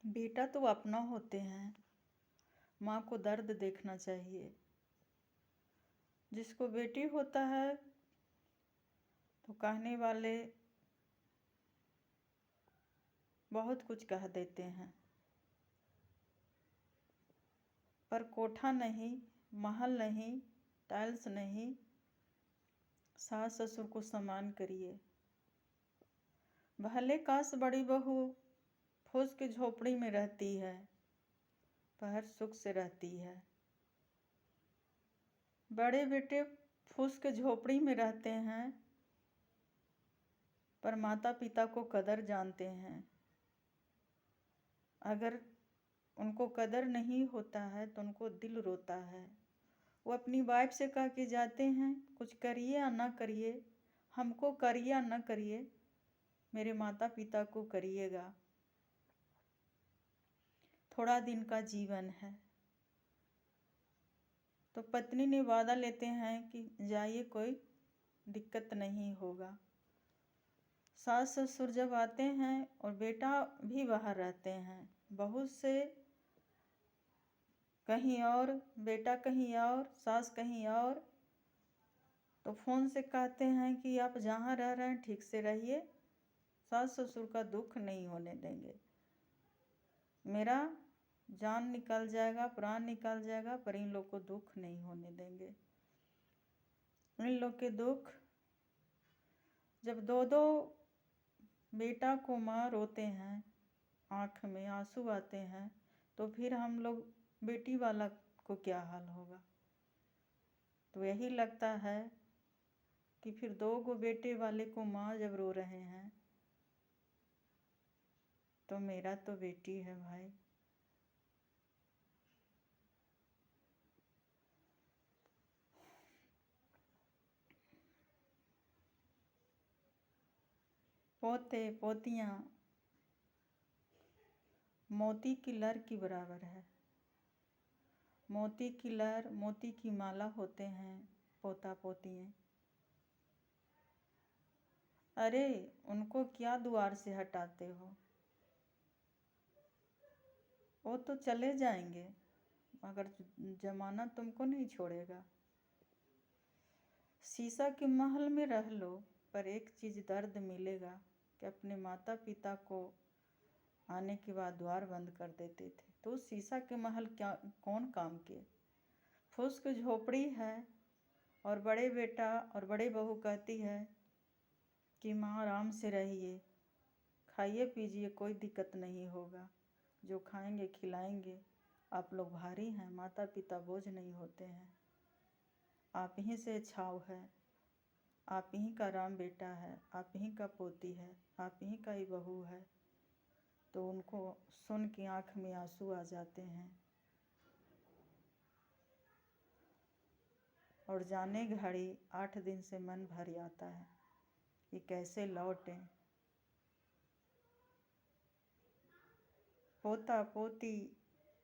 बेटा तो अपना होते हैं, माँ को दर्द देखना चाहिए। जिसको बेटी होता है तो कहने वाले बहुत कुछ कह देते हैं, पर कोठा नहीं, महल नहीं, टाइल्स नहीं, सास ससुर को सम्मान करिए। भले काश बड़ी बहू फूस की झोपड़ी में रहती है, पर सुख से रहती है। बड़े बेटे फूस के झोपड़ी में रहते हैं, पर माता पिता को कदर जानते हैं। अगर उनको कदर नहीं होता है तो उनको दिल रोता है। वो अपनी वाइफ से कह के जाते हैं, कुछ करिए या ना करिए, हमको करिए या ना करिए, मेरे माता पिता को करिएगा। थोड़ा दिन का जीवन है। तो पत्नी ने वादा लेते हैं कि जाइए, कोई दिक्कत नहीं होगा। सास ससुर जब आते हैं और बेटा भी बाहर रहते हैं, बहू से कहीं और, बेटा कहीं और, सास कहीं और, तो फ़ोन से कहते हैं कि आप जहाँ रह रहे हैं ठीक से रहिए, सास ससुर का दुख नहीं होने देंगे। मेरा जान निकल जाएगा, प्राण निकल जाएगा, पर इन लोग को दुख नहीं होने देंगे। इन लोग के दुख, जब दो दो बेटा को माँ रोते हैं, आँख में आंसू आते हैं, तो फिर हम लोग बेटी वाला को क्या हाल होगा। तो यही लगता है कि फिर दो गो बेटे वाले को माँ जब रो रहे हैं, तो मेरा तो बेटी है भाई। पोते पोतियाँ मोती की लर की बराबर है। मोती की लर, मोती की माला होते हैं पोता पोतियाँ। अरे उनको क्या द्वार से हटाते हो, वो तो चले जाएंगे, मगर जमाना तुमको नहीं छोड़ेगा। शीशा के महल में रह लो, पर एक चीज़ दर्द मिलेगा कि अपने माता पिता को आने के बाद द्वार बंद कर देते थे। तो शीशा के महल क्या कौन काम के। फूस की झोपड़ी है और बड़े बेटा और बड़े बहू कहती है कि माँ आराम से रहिए, खाइए पीजिए, कोई दिक्कत नहीं होगा, जो खाएंगे खिलाएंगे, आप लोग भारी हैं, माता पिता बोझ नहीं होते हैं, आप ही से छाव है, आप ही का राम बेटा है, आप ही का पोती है, आप ही का ही बहू है। तो उनको सुन के आँख में आंसू आ जाते हैं और जाने घड़ी 8 दिन से मन भर जाता है कि कैसे लौटें। पोता पोती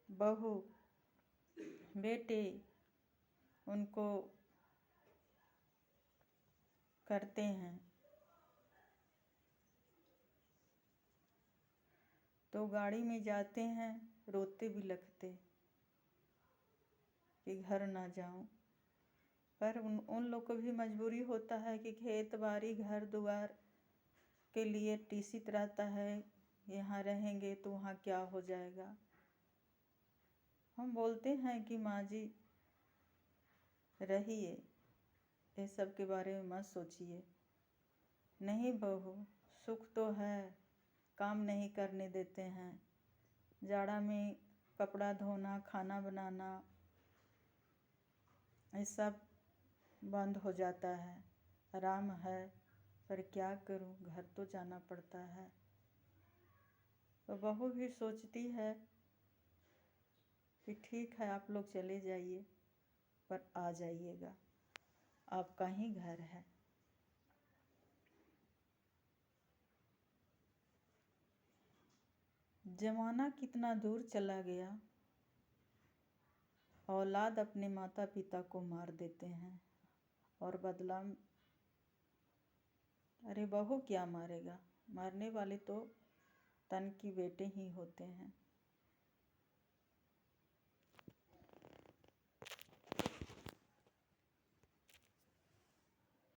बहू बेटे उनको करते हैं, तो गाड़ी में जाते हैं, रोते भी लगते कि घर ना जाऊं। पर उन लोग को भी मजबूरी होता है कि खेत बाड़ी घर द्वार के लिए टीसित रहता है, यहाँ रहेंगे तो वहाँ क्या हो जाएगा। हम बोलते हैं कि माँ जी रहिए, ये सब के बारे में मत सोचिए। नहीं बहू, सुख तो है, काम नहीं करने देते हैं, जाड़ा में कपड़ा धोना, खाना बनाना, ये सब बंद हो जाता है। आराम है, पर क्या करूं, घर तो जाना पड़ता है। तो बहू भी सोचती है कि ठीक है, आप लोग चले जाइए, पर आ जाइएगा, आपका ही घर है। जमाना कितना दूर चला गया, औलाद अपने माता पिता को मार देते हैं और बदला। अरे बहू क्या मारेगा, मारने वाले तो तन की बेटे ही होते हैं।